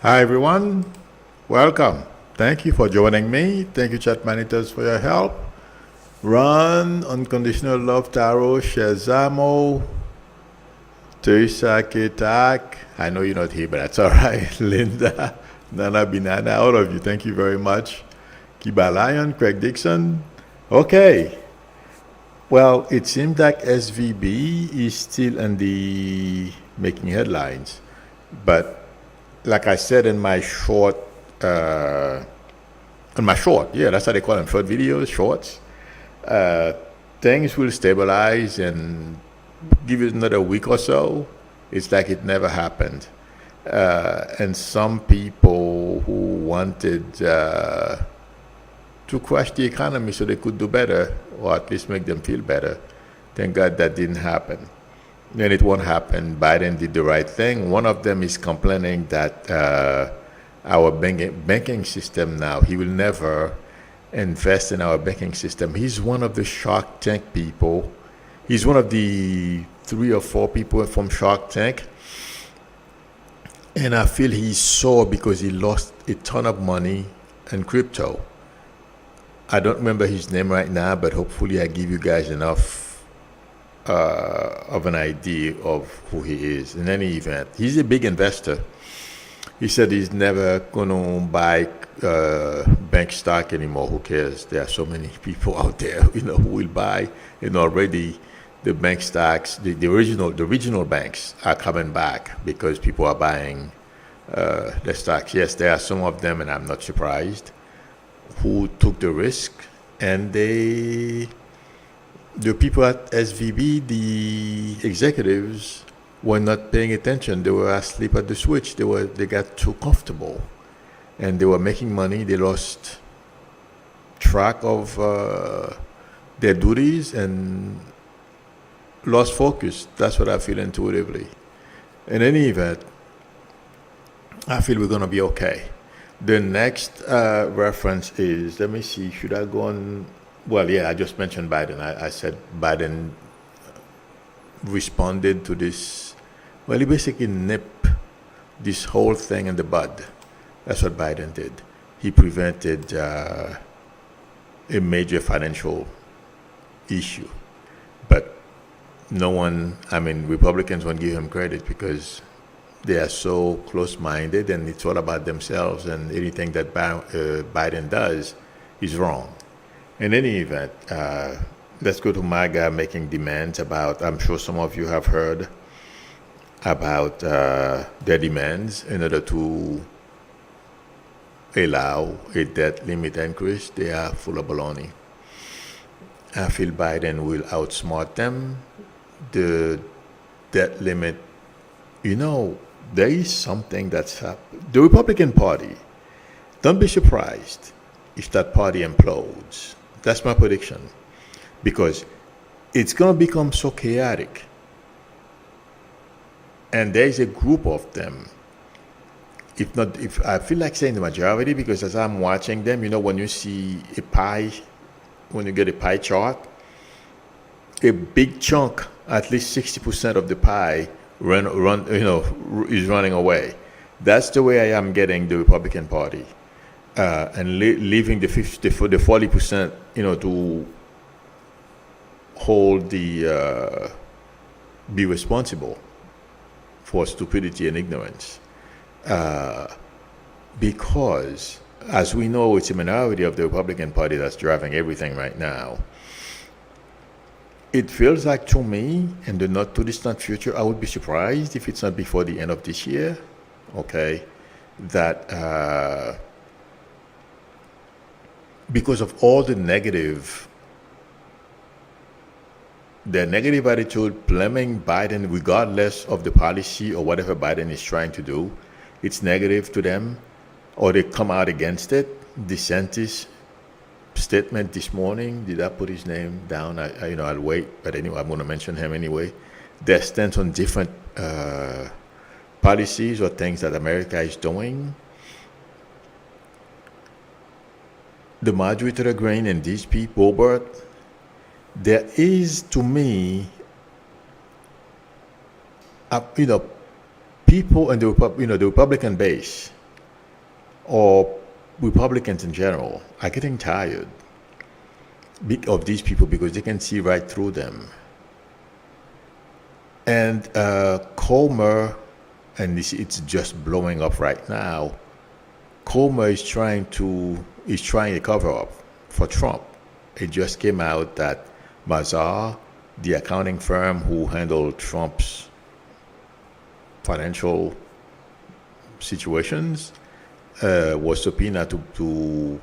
Hi everyone, welcome. Thank you for joining me. Thank you, chat managers, for your help. Ron, Unconditional Love Tarot, Shazamo, Teresa Ketak. I know you're not here, but that's all right. Linda, Nana Binana, all of you, thank you very much. Kiba Lion, Craig Dixon. Okay, well, it seems like SVB is still in the making headlines, but like I said uh, in my short, yeah, that's how they call them, short videos, shorts. Uh, Things will stabilize and give it another week or so. It's like it never happened. And some people who wanted to crash the economy so they could do better, or at least make them feel better, thank God that didn't happen. And it won't happen. Biden did the right thing. One of them is complaining that our banking system now, he will never invest in our banking system. He's one of the Shark Tank people. He's one of the 3 or 4 people from Shark Tank. And I feel he's sore because he lost a ton of money in crypto. I don't remember his name right now, but hopefully I give you guys enough of an idea of who he is. In any event, he's a big investor. He said he's never going to buy bank stock anymore. Who cares? There are so many people out there, who will buy. And already the bank stocks, the regional banks are coming back because people are buying the stocks. Yes, there are some of them, and I'm not surprised, who took the risk, and the people at SVB, the executives, were not paying attention. They were asleep at the switch. They got too comfortable, and they were making money. They lost track of their duties and lost focus. That's what I feel intuitively. In any event, I feel we're gonna be okay. The next reference is, let me see, should I go on? Well, yeah, I just mentioned Biden. I said Biden responded to this. Well, he basically nipped this whole thing in the bud. That's what Biden did. He prevented a major financial issue. But no one, Republicans won't give him credit because they are so close-minded and it's all about themselves, and anything that Biden does is wrong. In any event, let's go to MAGA making demands about, I'm sure some of you have heard about their demands in order to allow a debt limit increase. They are full of baloney. I feel Biden will outsmart them. The debt limit, there is something that's happened. The Republican Party, don't be surprised if that party implodes. That's my prediction. Because it's going to become so chaotic. And there's a group of them. If I feel like saying the majority, because as I'm watching them, when you see a pie, when you get a pie chart, a big chunk, at least 60% of the pie, is running away. That's the way I am getting the Republican Party, and leaving the 40%, to hold be responsible for stupidity and ignorance, because as we know, it's a minority of the Republican Party that's driving everything right now. It feels like to me, in the not too distant future, I would be surprised if it's not before the end of this year, okay, that because of all the negative attitude blaming Biden, regardless of the policy or whatever Biden is trying to do, it's negative to them, or they come out against it. DeSantis statement this morning, did I put his name down? I'll wait, but anyway, I'm going to mention him anyway. Their stance on different policies or things that America is doing. The moderator agreeing, and these people, but there is, to me, people in the Republican base or Republicans in general are getting tired of these people because they can see right through them. And Comer, and it's just blowing up right now. Comer is trying a cover up for Trump. It just came out that Mazar, the accounting firm who handled Trump's financial situations, was subpoenaed to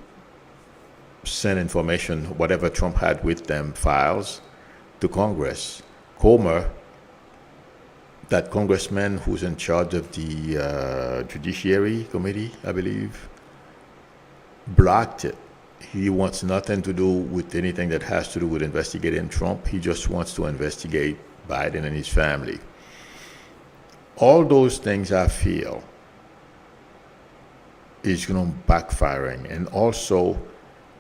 send information, whatever Trump had with them, files, to Congress. Comer, that congressman who's in charge of the Judiciary Committee, I believe, blocked it. He wants nothing to do with anything that has to do with investigating Trump. He just wants to investigate Biden and his family. All those things, I feel, is going to backfiring. And also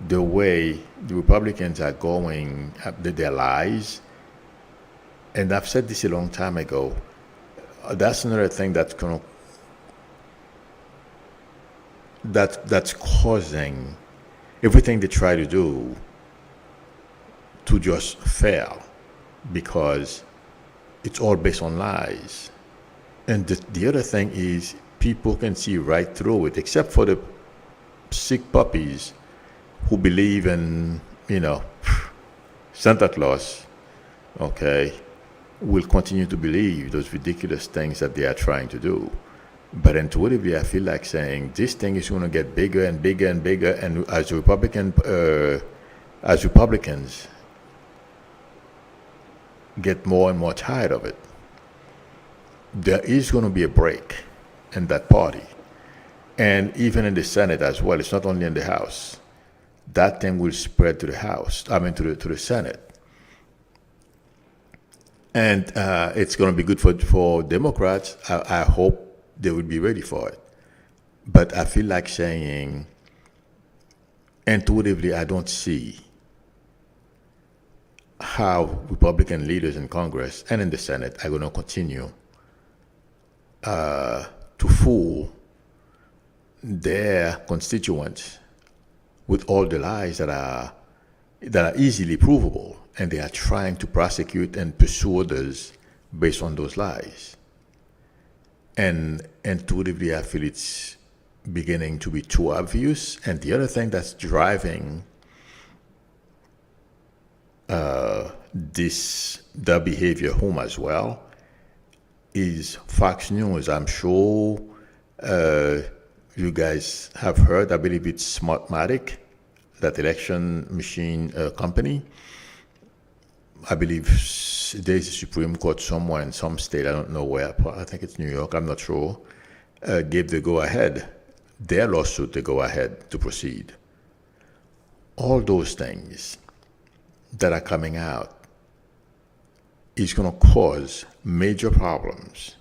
the way the Republicans are going, their lies. And I've said this a long time ago. That's another thing that's going to that's causing everything they try to do to just fail, because it's all based on lies. And the other thing is people can see right through it, except for the sick puppies who believe in, Santa Claus, okay, will continue to believe those ridiculous things that they are trying to do. But intuitively, I feel like saying this thing is going to get bigger and bigger and bigger. And as Republicans get more and more tired of it, there is going to be a break in that party. And even in the Senate as well, it's not only in the House. That thing will spread to the House, to the Senate. And it's going to be good for Democrats. I hope they will be ready for it. But I feel like saying, intuitively, I don't see how Republican leaders in Congress and in the Senate are going to continue to fool their constituents with all the lies that are easily provable, and they are trying to prosecute and pursue others based on those lies. And intuitively, I feel it's beginning to be too obvious. And the other thing that's driving the behavior home as well is Fox News. I'm sure you guys have heard, I believe it's Smartmatic, that election machine company. I believe there's a Supreme Court somewhere in some state, I don't know where, I think it's New York, I'm not sure, gave the go-ahead, their lawsuit the go-ahead to proceed. All those things that are coming out is going to cause major problems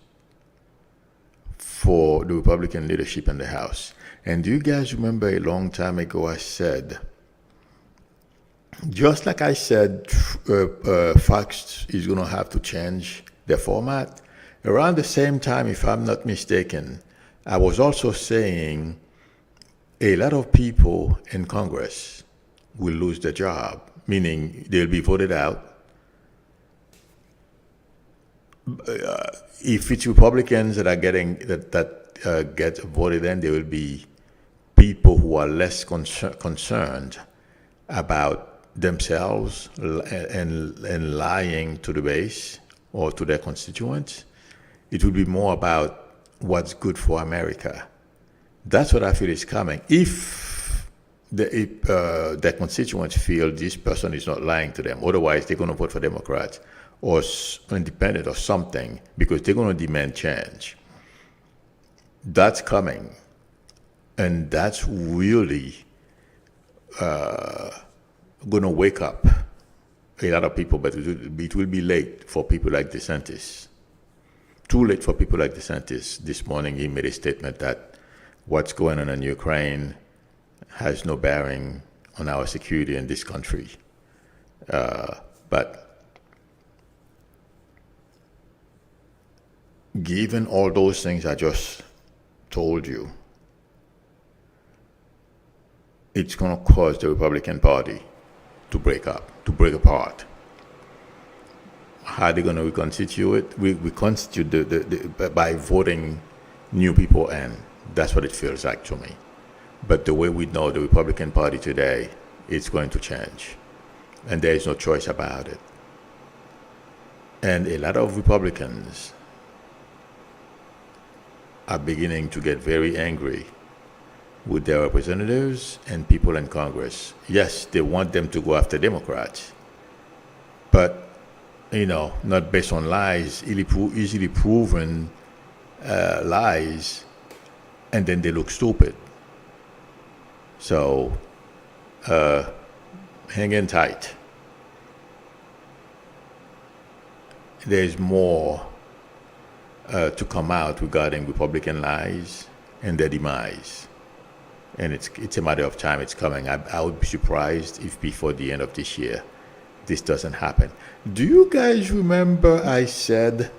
for the Republican leadership in the House. And do you guys remember a long time ago I said, just like I said, Fox is going to have to change their format. Around the same time, if I'm not mistaken, I was also saying a lot of people in Congress will lose their job, meaning they'll be voted out. If it's Republicans that are getting get voted in, there will be people who are less concerned about themselves and lying to the base or to their constituents. It will be more about what's good for America. That's what I feel is coming. If their constituents feel this person is not lying to them, otherwise they're going to vote for Democrats or independent or something, because they're going to demand change. That's coming. And that's really going to wake up a lot of people, but it will be late for people like DeSantis. Too late for people like DeSantis. This morning he made a statement that what's going on in Ukraine has no bearing on our security in this country. But given all those things I just told you, it's going to cause the Republican Party to break up, to break apart. How are they going to reconstitute? We constitute by voting new people in. That's what it feels like to me. But the way we know the Republican Party today, it's going to change. And there is no choice about it. And a lot of Republicans are beginning to get very angry with their representatives and people in Congress. Yes, they want them to go after Democrats, but not based on lies, easily proven lies, and then they look stupid. So, hang in tight. There's more to come out regarding Republican lies and their demise. And it's a matter of time. It's coming. I would be surprised if before the end of this year this doesn't happen. Do you guys remember I said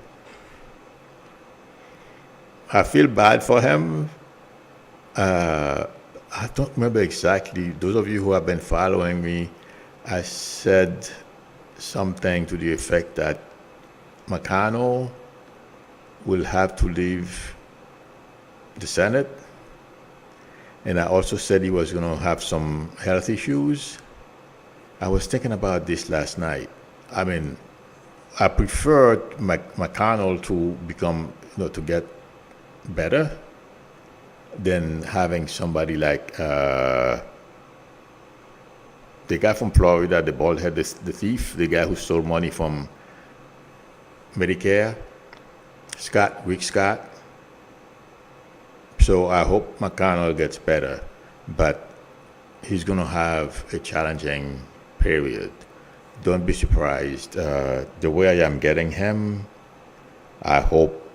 I feel bad for him? I don't remember exactly. Those of you who have been following me, I said something to the effect that McConnell will have to leave the Senate. And I also said he was going to have some health issues. I was thinking about this last night. I mean, I preferred McConnell to become, to get better than having somebody like the guy from Florida, the bald head, the thief, the guy who stole money from Medicare, Rick Scott. So I hope McConnell gets better, but he's going to have a challenging period. Don't be surprised. The way I am getting him, I hope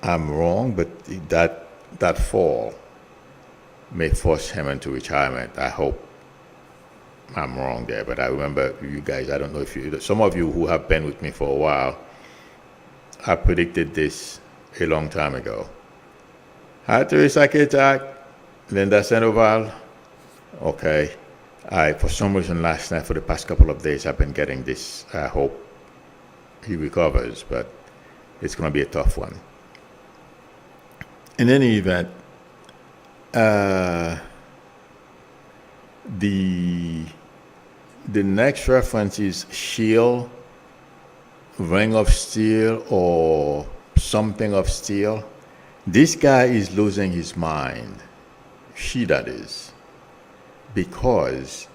I'm wrong, but that fall may force him into retirement. I hope I'm wrong there, but I remember you guys, I don't know if some of you who have been with me for a while, I predicted this a long time ago. Hi, Teresa Ketak, Linda Sandoval. Okay. For some reason last night, for the past couple of days, I've been getting this. I hope he recovers, but it's going to be a tough one. In any event, the next reference is shield, ring of steel, or something of steel. This guy is losing his mind. That is. Because,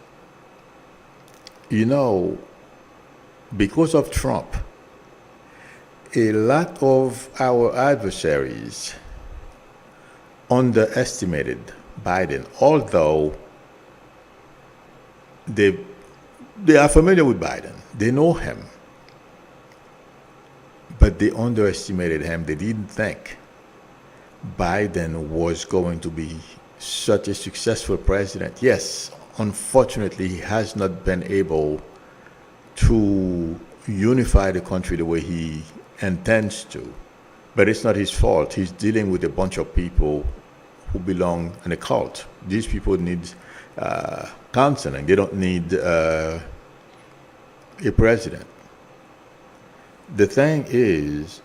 because of Trump, a lot of our adversaries underestimated Biden, although they are familiar with Biden. They know him. But they underestimated him. They didn't think Biden was going to be such a successful president. Yes, unfortunately, he has not been able to unify the country the way he intends to. But it's not his fault. He's dealing with a bunch of people who belong in a cult. These people need counseling. They don't need a president. The thing is,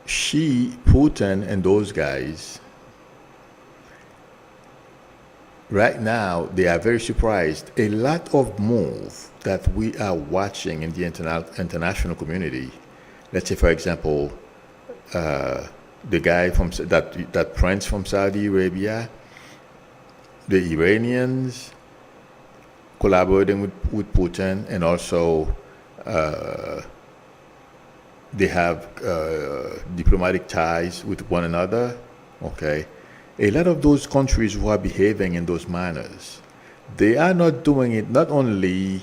Putin, and those guys, right now, they are very surprised. A lot of moves that we are watching in the international community, let's say, for example, the guy from that prince from Saudi Arabia, the Iranians collaborating with Putin, and also they have diplomatic ties with one another. Okay, a lot of those countries who are behaving in those manners, they are not doing it not only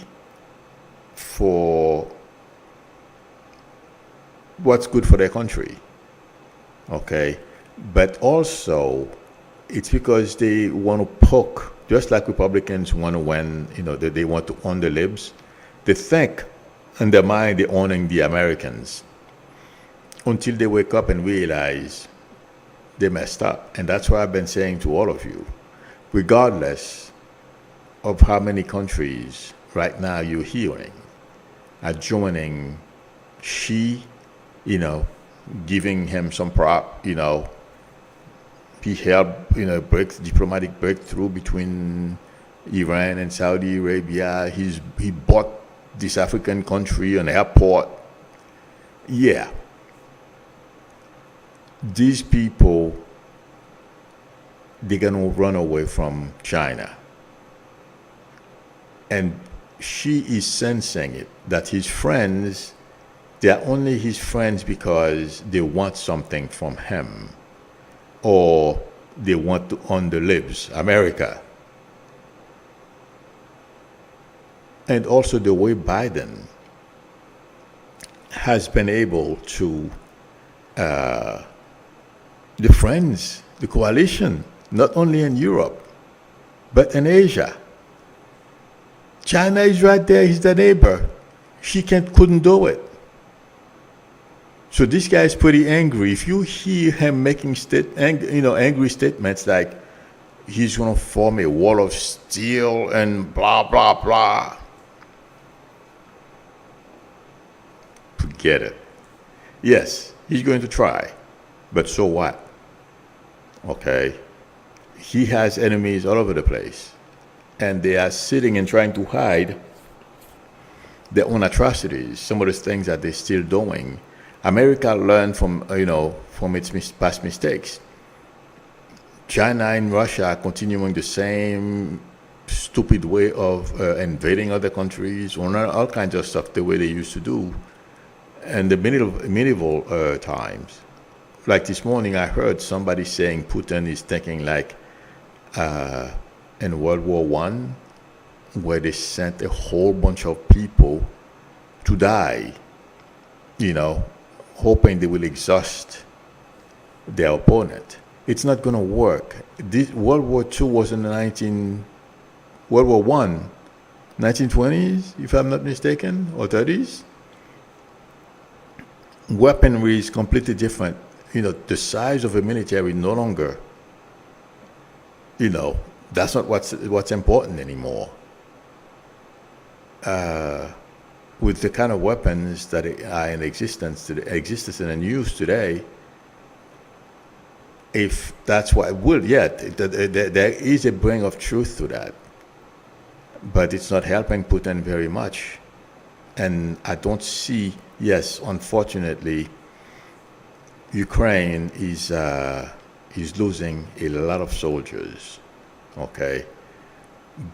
for what's good for their country, okay, but also it's because they want to poke, just like Republicans want to win, they want to own the libs. They think in their mind they're owning the Americans until they wake up and realize they messed up. And that's why I've been saying to all of you, regardless of how many countries right now you're hearing are joining Xi, giving him some prop, he helped, diplomatic breakthrough between Iran and Saudi Arabia. He bought this African country an airport. Yeah. These people, they're going to run away from China. And she is sensing it, that his friends, they're only his friends because they want something from him, or they want to on the lips, America. And also the way Biden has been able to, the friends, the coalition, not only in Europe, but in Asia. China is right there, he's the neighbor. She couldn't do it. So this guy is pretty angry. If you hear him making angry statements like he's going to form a wall of steel and blah, blah, blah, forget it. Yes, he's going to try, but so what? Okay? He has enemies all over the place, and they are sitting and trying to hide their own atrocities, some of the things that they're still doing. America learned from its past mistakes. China and Russia are continuing the same stupid way of invading other countries, all kinds of stuff the way they used to do in the medieval times. Like this morning, I heard somebody saying Putin is thinking like in World War I, where they sent a whole bunch of people to die, hoping they will exhaust their opponent. It's not going to work. World War II was in World War I, 1920s, if I'm not mistaken, or 30s. Weaponry is completely different. The size of a military no longer, that's not what's important anymore. With the kind of weapons that are in existence and in use today, if that's what there is a grain of truth to that, but it's not helping Putin very much. And I don't see, yes, unfortunately, Ukraine is losing a lot of soldiers, okay?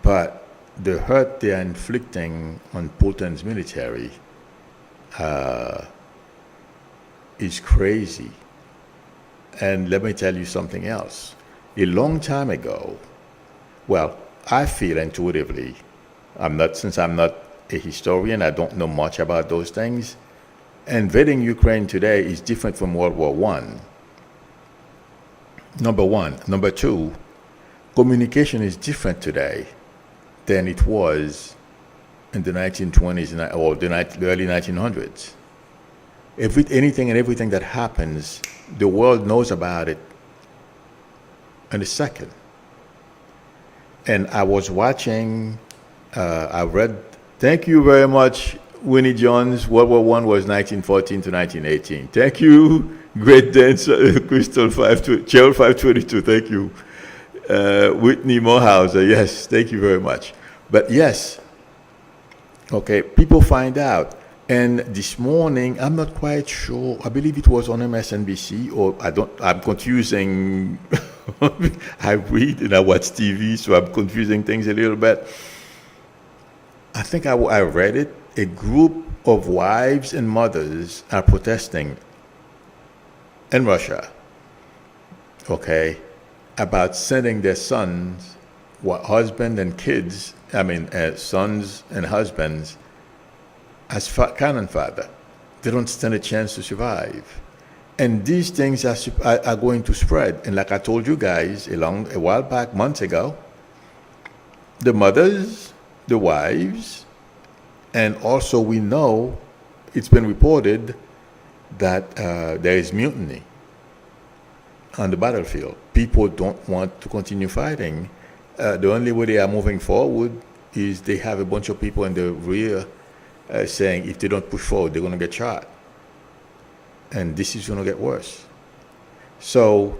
But the hurt they are inflicting on Putin's military is crazy. And let me tell you something else. A long time ago, well, I feel intuitively, since I'm not a historian, I don't know much about those things. Invading Ukraine today is different from World War I. Number one. Number two, communication is different today than it was in the 1920s or the early 1900s. Anything and everything that happens, the world knows about it in a second. And I was watching, I read, thank you very much, Winnie Jones. World War I was 1914 to 1918. Thank you, great dancer, Crystal 522, thank you. Whitney Mohauser, yes, thank you very much. But yes, okay, people find out. And this morning, I'm not quite sure, I believe it was on MSNBC, or I'm confusing, I read and I watch TV, so I'm confusing things a little bit. I think I read it. A group of wives and mothers are protesting in Russia, okay, about sending their sons, husband and kids, sons and husbands, as cannon fodder. They don't stand a chance to survive. And these things are going to spread. And like I told you guys a while back, months ago, the mothers, the wives, and also we know it's been reported that there is mutiny on the battlefield. People don't want to continue fighting. The only way they are moving forward is they have a bunch of people in the rear saying if they don't push forward, they're going to get shot. And this is going to get worse. So,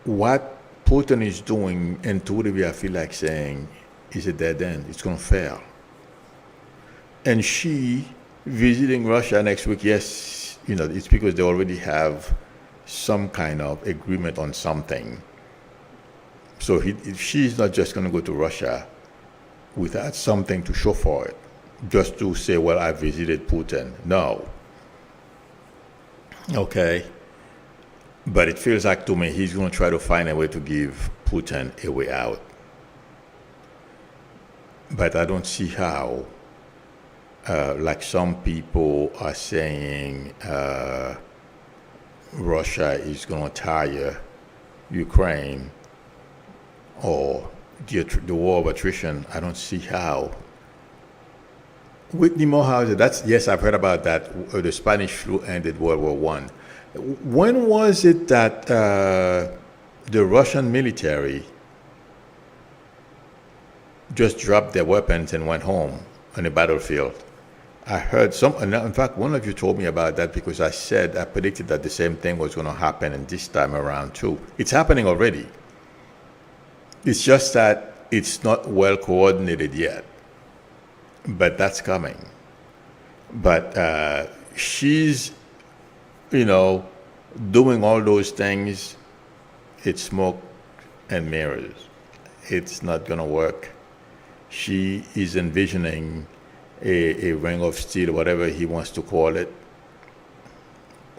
what Putin is doing, intuitively, I feel like saying, is a dead end. It's going to fail. And she visiting Russia next week, yes, it's because they already have some kind of agreement on something. So she's not just going to go to Russia without something to show for it, just to say, well, I visited Putin. No. Okay. But it feels like to me he's going to try to find a way to give Putin a way out. But I don't see how. Like some people are saying, Russia is going to tire Ukraine or the war of attrition. I don't see how. Whitney Morehouse, yes, I've heard about that. The Spanish flu ended World War I. When was it that the Russian military just dropped their weapons and went home on the battlefield? I heard in fact, one of you told me about that because I predicted that the same thing was going to happen and this time around too. It's happening already. It's just that it's not well coordinated yet. But that's coming. But she's, doing all those things. It's smoke and mirrors. It's not going to work. She is envisioning a ring of steel, whatever he wants to call it.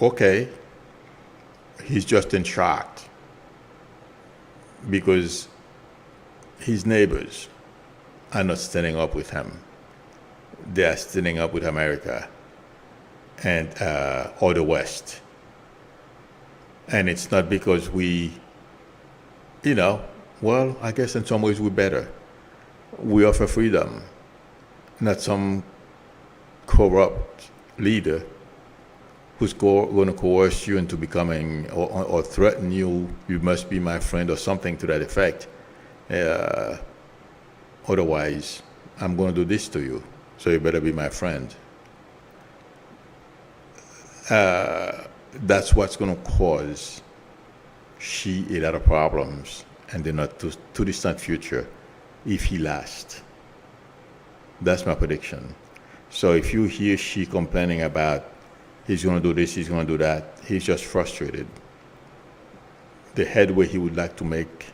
Okay. He's just in shock because his neighbors are not standing up with him. They are standing up with America and or the West. And it's not because we, well, I guess in some ways we're better. We offer freedom, not some corrupt leader who's going to coerce you into becoming or threaten you, you must be my friend or something to that effect. Otherwise, I'm going to do this to you. So you better be my friend. That's what's going to cause Xi a lot of problems in the not too distant future if he lasts. That's my prediction. So if you hear Xi complaining about he's going to do this, he's going to do that, he's just frustrated. The headway he would like to make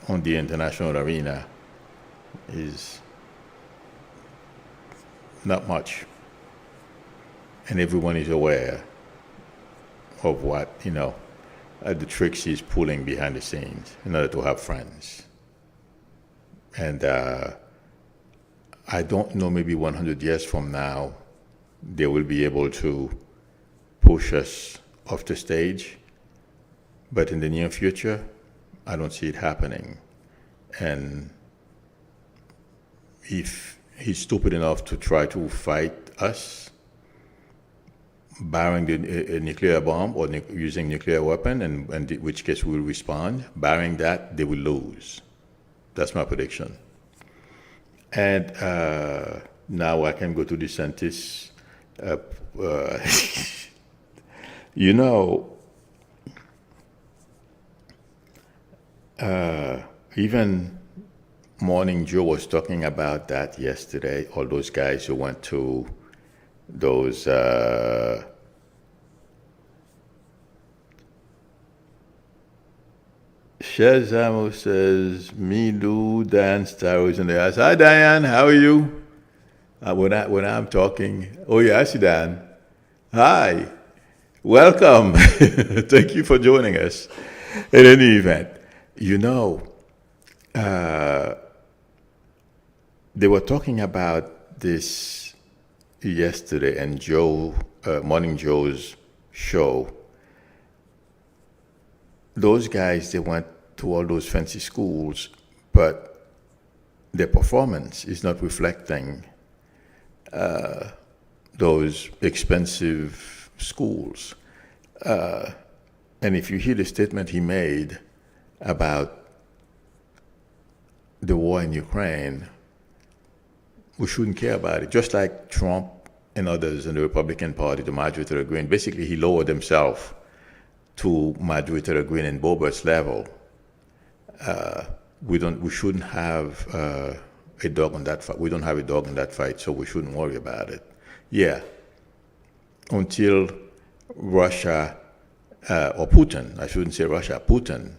on the international arena is not much. And everyone is aware of what, the tricks he's pulling behind the scenes in order to have friends. And I don't know, maybe 100 years from now, they will be able to push us off the stage. But in the near future, I don't see it happening. And if he's stupid enough to try to fight us, barring a nuclear bomb or using nuclear weapon, and in which case we'll respond, barring that, they will lose. That's my prediction. And now I can go to DeSantis. Even Morning Joe was talking about that yesterday, all those guys who went to those Shazamo says, me, Lou, Dan Starrows in the house. Hi, Diane, how are you? When I'm talking, oh yeah, I see Dan. Hi, welcome. Thank you for joining us. In any event, they were talking about this yesterday in Morning Joe's show. Those guys, they went to all those fancy schools, but their performance is not reflecting those expensive schools. And if you hear the statement he made, about the war in Ukraine, we shouldn't care about it. Just like Trump and others in the Republican Party, the majority of the Green, basically he lowered himself to majority of the Green and Bobert's level. We shouldn't have a dog in that fight. We don't have a dog in that fight, so we shouldn't worry about it. Yeah, until Russia or Putin, I shouldn't say Russia, Putin,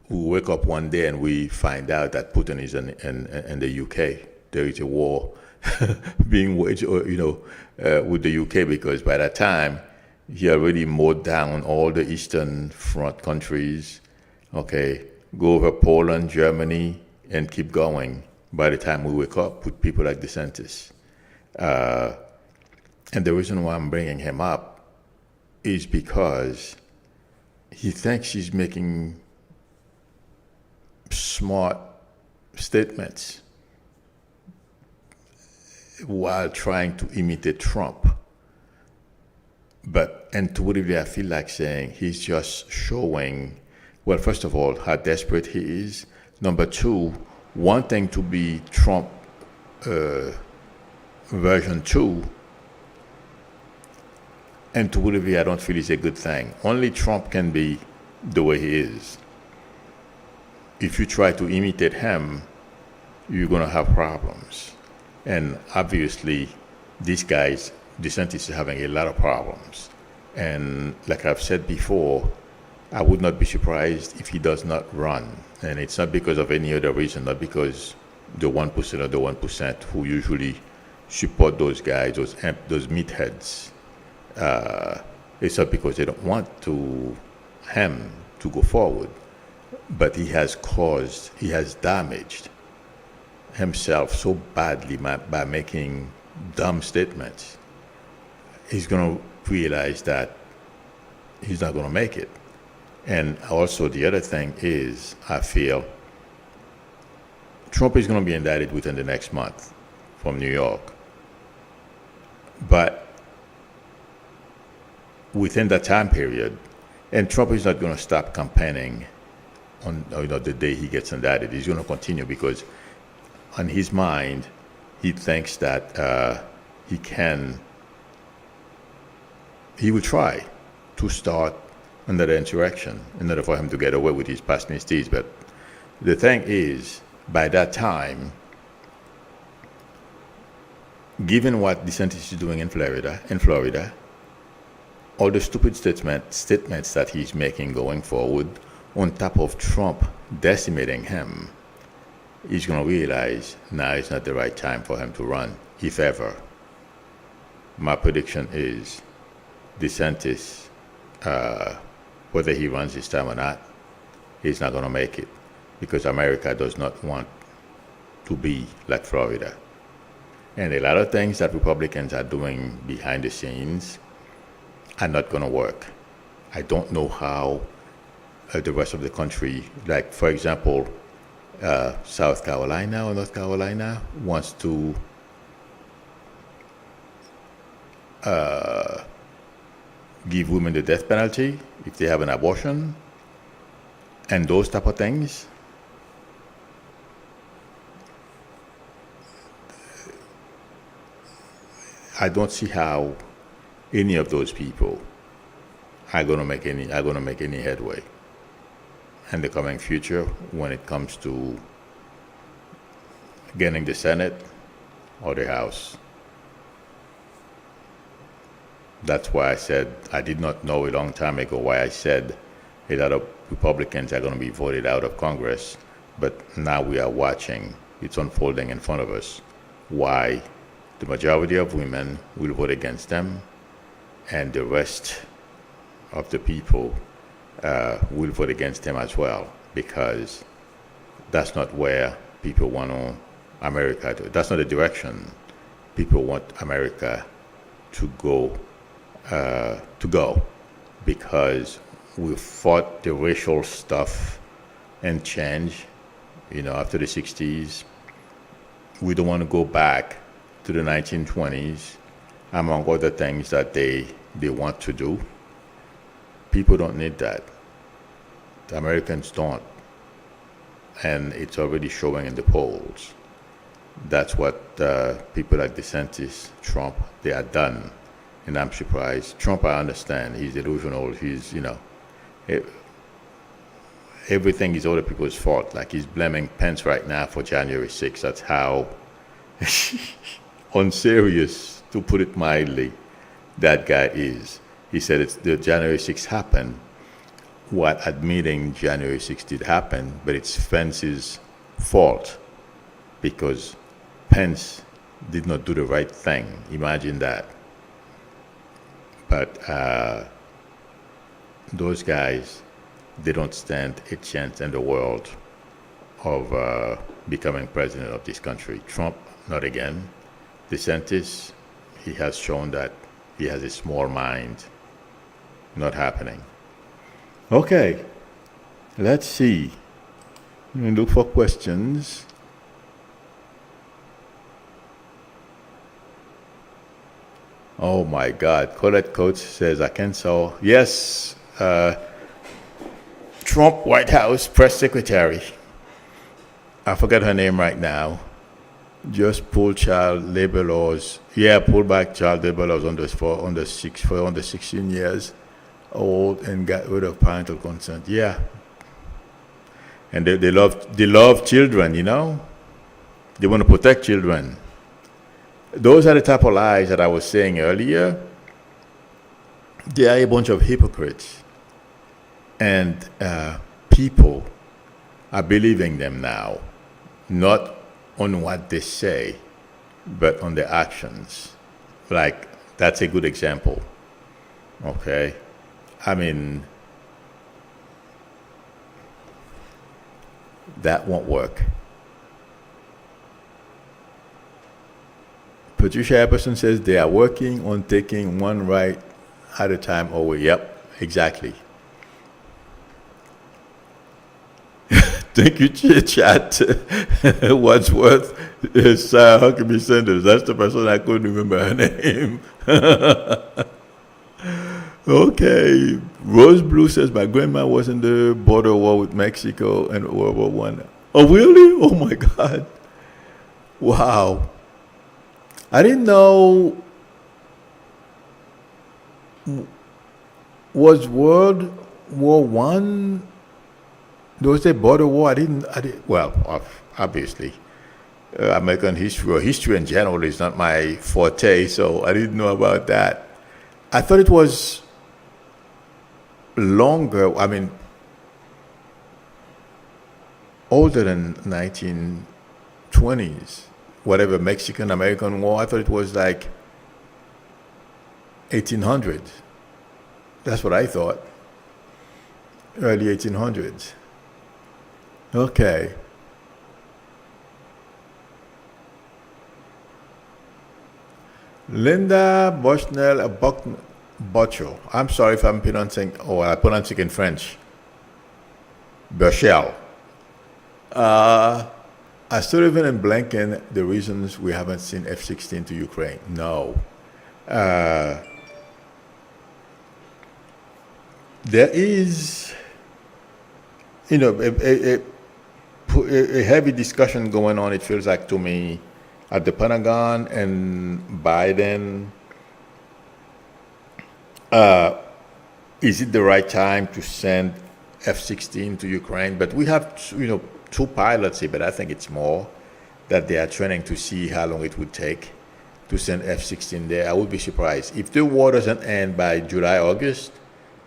we wake up one day and we find out that Putin is in the UK. There is a war being waged, with the UK, because by that time he already mowed down all the Eastern Front countries. Okay, go over Poland, Germany, and keep going. By the time we wake up with people like DeSantis, and the reason why I'm bringing him up is because he thinks he's making smart statements while trying to imitate Trump. But intuitively, I feel like saying he's just showing, well, first of all, how desperate he is. Number two, wanting to be Trump version 2. Intuitively, I don't feel it's a good thing. Only Trump can be the way he is. If you try to imitate him, you're going to have problems. And obviously, these guys, DeSantis is having a lot of problems. And like I've said before, I would not be surprised if he does not run. And it's not because of any other reason, not because the 1% or the 1% who usually support those guys, those meatheads. It's not because they don't want him to go forward, but he has damaged himself so badly by making dumb statements. He's going to realize that he's not going to make it. And also the other thing is, I feel Trump is going to be indicted within the next month from New York. But within that time period, and Trump is not going to stop campaigning on the day he gets indicted. He's going to continue because on his mind, he thinks that he will try to start another insurrection in order for him to get away with his past misdeeds. But the thing is, by that time, given what DeSantis is doing in Florida, all the stupid statements that he's making going forward, on top of Trump decimating him, he's going to realize now is not the right time for him to run, if ever. My prediction is DeSantis, whether he runs this time or not, he's not going to make it, because America does not want to be like Florida. And a lot of things that Republicans are doing behind the scenes are not going to work. I don't know how the rest of the country, like for example, South Carolina or North Carolina wants to give women the death penalty if they have an abortion and those type of things. I don't see how any of those people are going to make any headway in the coming future when it comes to getting the Senate or the House. That's why I said, I did not know a long time ago why I said a lot of Republicans are going to be voted out of Congress, but now we are watching, it's unfolding in front of us, why the majority of women will vote against them, and the rest of the people will vote against them as well, because that's not where people want America to. That's not the direction people want America to go. Because we fought the racial stuff and change, after the 60s. We don't want to go back to the 1920s, among other things that they want to do. People don't need that. The Americans don't. and it's already showing in the polls. That's what people like DeSantis, Trump, they are done. And I'm surprised. Trump, I understand. He's delusional. He's, everything is other people's fault. Like he's blaming Pence right now for January 6th. That's how unserious, to put it mildly, that guy is. He said it's the January 6th happened, while admitting January 6th did happen, but it's Pence's fault because Pence did not do the right thing. Imagine that. But those guys, they don't stand a chance in the world of becoming president of this country. Trump, not again. DeSantis, he has shown that he has a small mind. Not happening. Okay, let's see. Look for questions. Oh my God, Colette Coates says, I can saw. Yes, Trump White House press secretary. I forget her name right now. Just pull child labor laws. Yeah, pull back child labor laws for under 16 years old and got rid of parental consent. Yeah, and they love children. They want to protect children. Those are the type of lies that I was saying earlier. They are a bunch of hypocrites, and people are believing them now, not on what they say, but on their actions. Like, that's a good example. Okay? I mean, that won't work. Patricia Epperson says they are working on taking one right at a time away. Yep, exactly. Thank you, Chat. Wadsworth Sarah Huckabee Sanders. That's the person I couldn't remember her name. Okay. Rose Blue says my grandma was in the border war with Mexico and World War I. Oh, really? Oh, my God. Wow. I didn't know. Was World War One? There was a border war. I didn't. Well, obviously, American history or history in general is not my forte, so I didn't know about that. I thought it was longer. I mean, older than 1920s. Whatever Mexican-American War. I thought it was like 1800. That's what I thought. Early 1800s. Okay. Linda Bushnell Bocho. I'm sorry if I'm pronouncing, I pronounce it in French. Burchell. Are Sullivan and Blinken the reasons we haven't seen F-16 to Ukraine? No. There is, a heavy discussion going on, it feels like to me, at the Pentagon and Biden. Is it the right time to send F-16 to Ukraine? But we have, two pilots here, but I think it's more that they are training to see how long it would take to send F-16 there. I would be surprised. If the war doesn't end by July, August,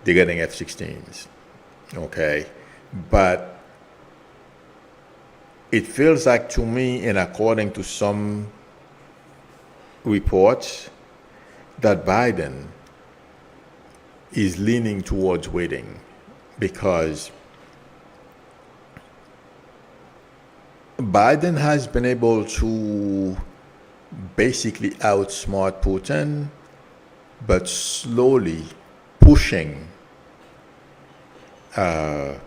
they're getting F-16s. Okay? But it feels like to me, and according to some reports, that Biden is leaning towards waiting because Biden has been able to basically outsmart Putin, but slowly pushing the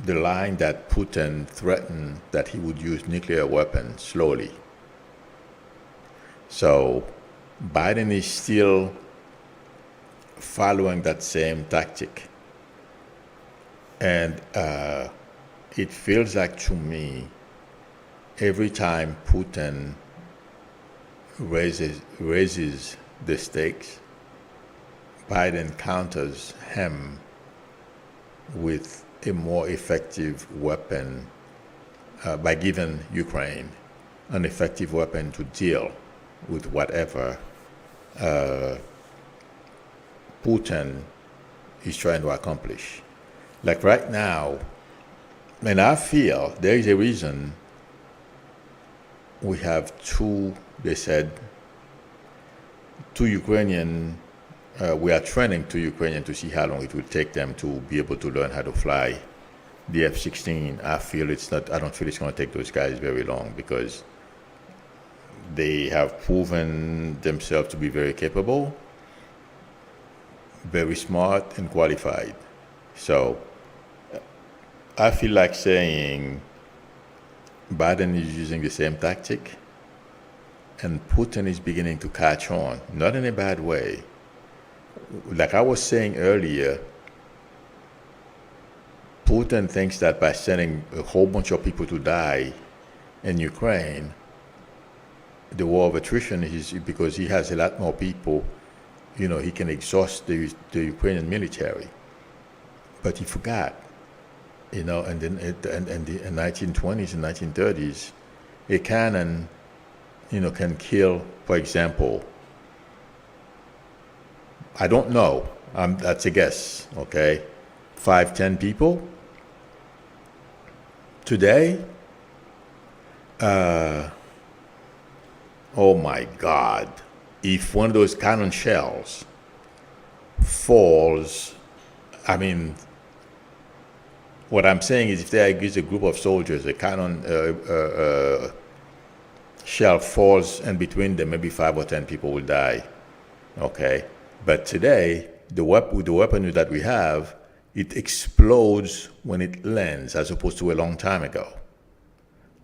line that Putin threatened that he would use nuclear weapons slowly. So Biden is still following that same tactic. And it feels like to me every time Putin raises the stakes, Biden counters him with a more effective weapon by giving Ukraine an effective weapon to deal with whatever Putin is trying to accomplish. Like right now, and I feel there is a reason we have they said, two Ukrainian, we are training two Ukrainian to see how long it will take them to be able to learn how to fly the F-16. I don't feel it's going to take those guys very long because they have proven themselves to be very capable, very smart, and qualified. So I feel like saying Biden is using the same tactic, and Putin is beginning to catch on, not in a bad way. Like I was saying earlier, Putin thinks that by sending a whole bunch of people to die in Ukraine, the war of attrition is because he has a lot more people, he can exhaust the Ukrainian military. But he forgot, and then in the 1920s and 1930s, a cannon, can kill, for example, I don't know, that's a guess, okay, 5-10 people. Today, oh my God, if one of those cannon shells falls, what I'm saying is if there is a group of soldiers, a cannon shell falls in between them, maybe 5 or 10 people will die, okay? But today, with the weaponry that we have, it explodes when it lands as opposed to a long time ago.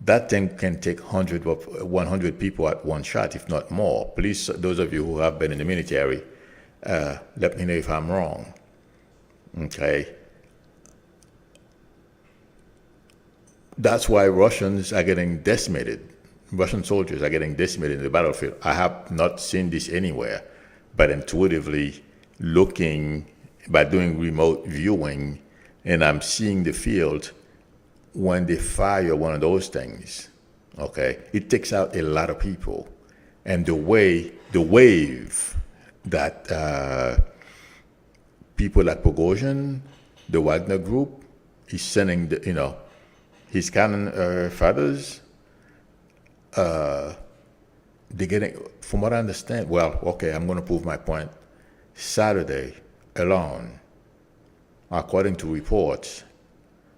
That thing can take 100 people at one shot, if not more. Please, those of you who have been in the military, let me know if I'm wrong. Okay? That's why Russians are getting decimated. Russian soldiers are getting decimated in the battlefield. I have not seen this anywhere, but intuitively looking, by doing remote viewing, and I'm seeing the field, when they fire one of those things, okay, it takes out a lot of people. And the wave that people like Prigozhin, the Wagner group, is sending, his cannon fighters, they're getting, from what I understand, well, okay, I'm going to prove my point. Saturday alone, according to reports,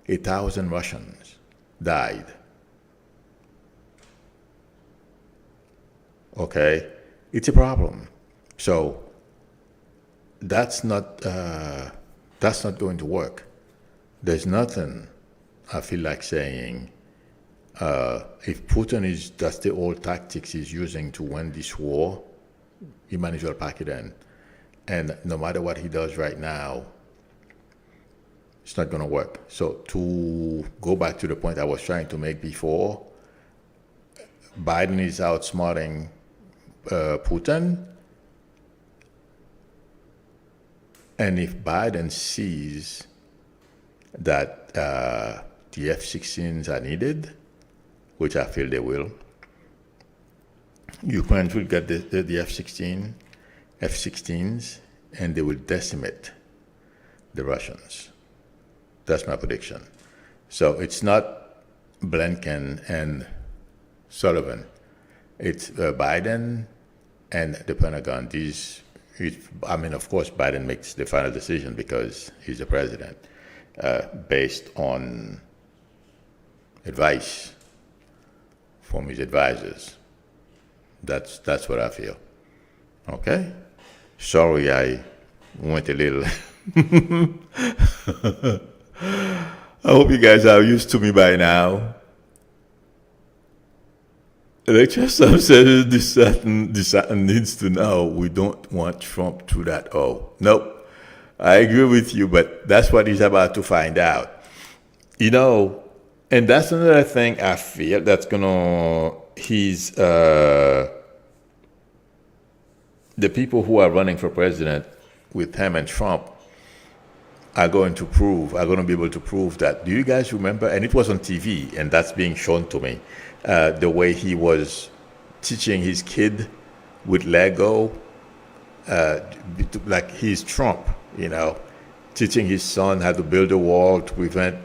1,000 Russians died. Okay, it's a problem. So that's not going to work. There's nothing I feel like saying. If Putin that's the old tactics he's using to win this war, he might as well pack it in. And no matter what he does right now, it's not going to work. So to go back to the point I was trying to make before, Biden is outsmarting Putin. And if Biden sees that the F-16s are needed, which I feel they will, Ukraine will get the F-16s, and they will decimate the Russians. That's my prediction. So it's not Blinken and Sullivan. It's Biden and the Pentagon. Of course, Biden makes the final decision because he's the president, based on advice from his advisors. That's what I feel. Okay? Sorry, I went a little. I hope you guys are used to me by now. Lecture some says DeSantis needs to know we don't want Trump to that. Oh, nope. I agree with you, but that's what he's about to find out. And that's another thing I feel that's gonna the people who are running for president with him and Trump are going to be able to prove that. Do you guys remember? And it was on TV, and that's being shown to me, the way he was teaching his kid with Lego, like he's Trump, teaching his son how to build a wall to prevent,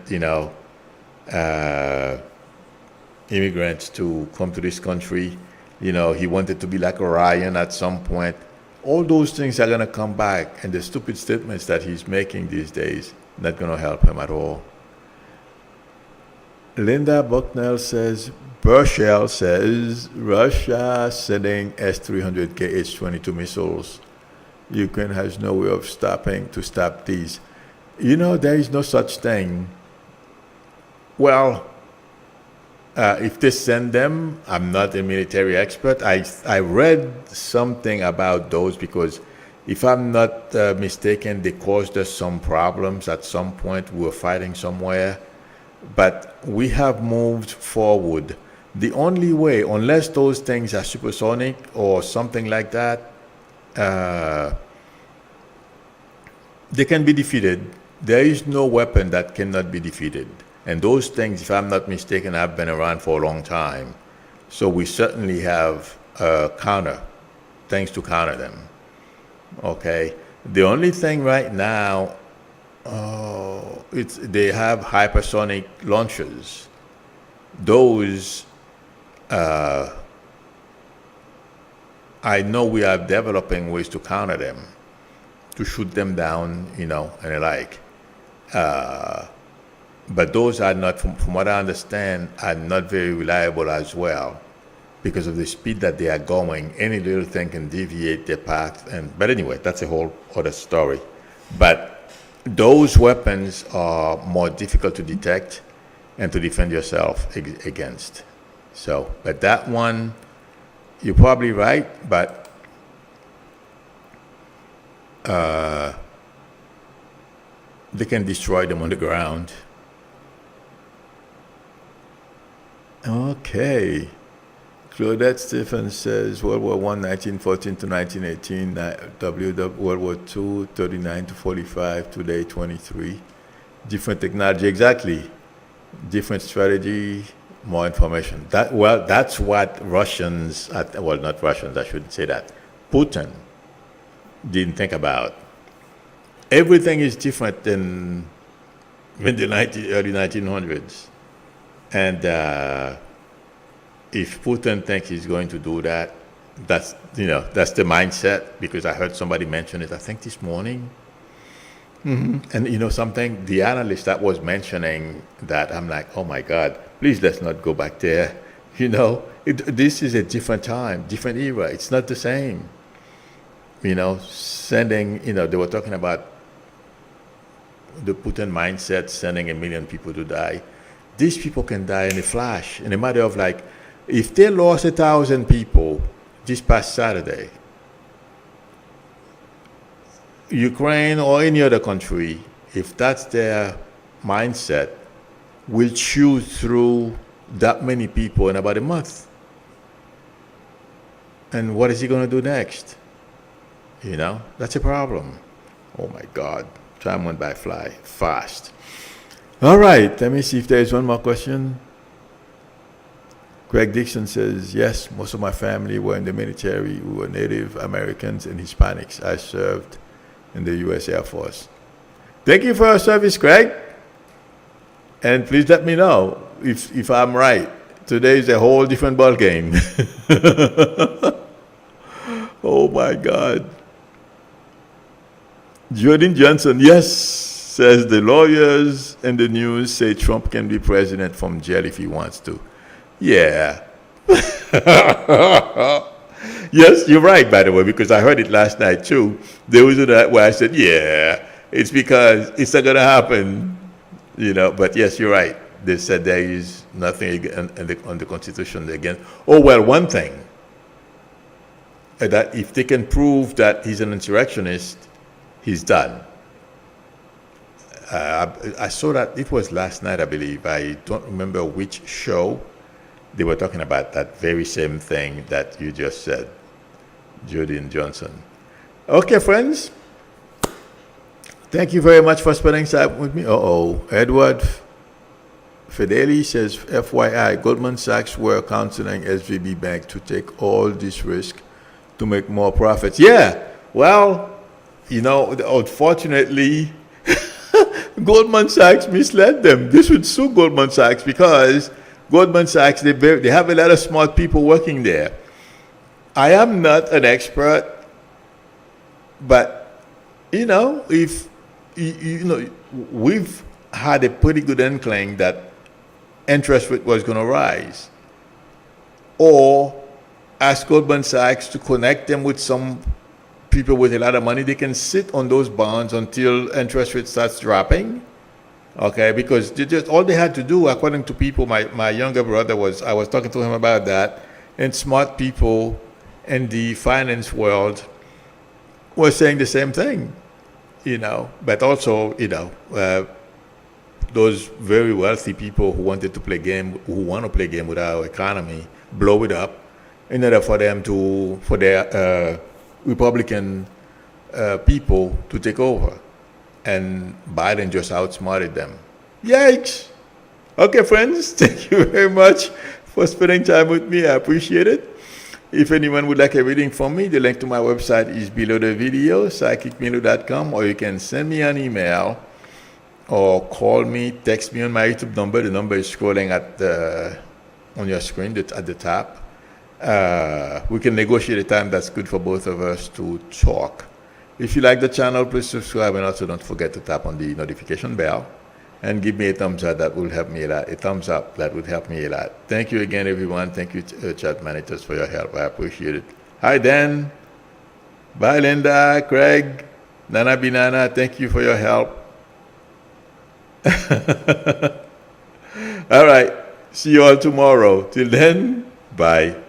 immigrants to come to this country. He wanted to be like Orion at some point. All those things are going to come back, and the stupid statements that he's making these days, not going to help him at all. Linda Bucknell says, Burchell says, Russia sending S-300 KH-22 missiles. Ukraine has no way of stop these. There is no such thing. Well, if they send them, I'm not a military expert. I read something about those because, if I'm not mistaken, they caused us some problems at some point. We were fighting somewhere. But we have moved forward. The only way, unless those things are supersonic or something like that, they can be defeated. There is no weapon that cannot be defeated. And those things, if I'm not mistaken, have been around for a long time. So we certainly have things to counter them. Okay? The only thing right now, they have hypersonic launchers. Those, I know we are developing ways to counter them, to shoot them down, and the like. But those are not, from what I understand, are not very reliable as well, because of the speed that they are going. Any little thing can deviate their path. But anyway, that's a whole other story. But those weapons are more difficult to detect and to defend yourself against. But that one, you're probably right, but they can destroy them on the ground. Okay. Claudette Stephens says World War I, 1914 to 1918, World War II, 39 to 45, today 23. Different technology, exactly. Different strategy, more information. That's what Russians, not Russians, I shouldn't say that. Putin didn't think about. Everything is different in the early 1900s. And if Putin thinks he's going to do that, that's the mindset, because I heard somebody mention it, I think this morning. Mm-hmm. And something, the analyst that was mentioning that, I'm like, oh my God, please let's not go back there. This is a different time, different era. It's not the same. Sending, they were talking about the Putin mindset, sending 1 million people to die. These people can die in a flash, in a matter of if they lost 1,000 people this past Saturday, Ukraine or any other country, if that's their mindset, will chew through that many people in about a month. And what is he going to do next? That's a problem. Oh my God, time went by fast. All right, let me see if there is one more question. Greg Dixon says, yes, most of my family were in the military. We were Native Americans and Hispanics. I served in the U.S. Air Force. Thank you for your service, Greg. And please let me know if I'm right. Today is a whole different ball game. Oh my God. Jordan Johnson, yes, says the lawyers and the news say Trump can be president from jail if he wants to. Yeah. Yes, you're right, by the way, because I heard it last night too. There was that where I said, yeah, it's because it's not going to happen, But yes, you're right. They said there is nothing on the Constitution against. Oh, well, one thing, that if they can prove that he's an insurrectionist, he's done. I saw that it was last night, I believe. I don't remember which show. They were talking about that very same thing that you just said, Judy and Johnson. Okay, friends. Thank you very much for spending time with me. Edward Fideli says, FYI, Goldman Sachs were counseling SVB Bank to take all this risk to make more profits. Yeah, well, unfortunately, Goldman Sachs misled them. They should sue Goldman Sachs because Goldman Sachs, they have a lot of smart people working there. I am not an expert, but, if, we've had a pretty good inkling that interest rate was going to rise. Or ask Goldman Sachs to connect them with some people with a lot of money. They can sit on those bonds until interest rate starts dropping. Okay, because all they had to do, according to people, my younger brother I was talking to him about that, and smart people in the finance world were saying the same thing, but also, those very wealthy people who want to play game with our economy, blow it up in order for them for their Republican people to take over. And Biden just outsmarted them. Yikes! Okay, friends, thank you very much for spending time with me. I appreciate it. If anyone would like a reading from me, the link to my website is below the video, psychicmilo.com, or you can send me an email or call me, text me on my YouTube number. The number is scrolling on your screen at the top. We can negotiate a time that's good for both of us to talk. If you like the channel, please subscribe, and also don't forget to tap on the notification bell and give me a thumbs up. That will help me a lot. A thumbs up, that would help me a lot. Thank you again, everyone. Thank you, chat managers, for your help. I appreciate it. Hi, Dan. Bye, Linda, Craig, Nana Binana. Thank you for your help. All right. See you all tomorrow. Till then, bye.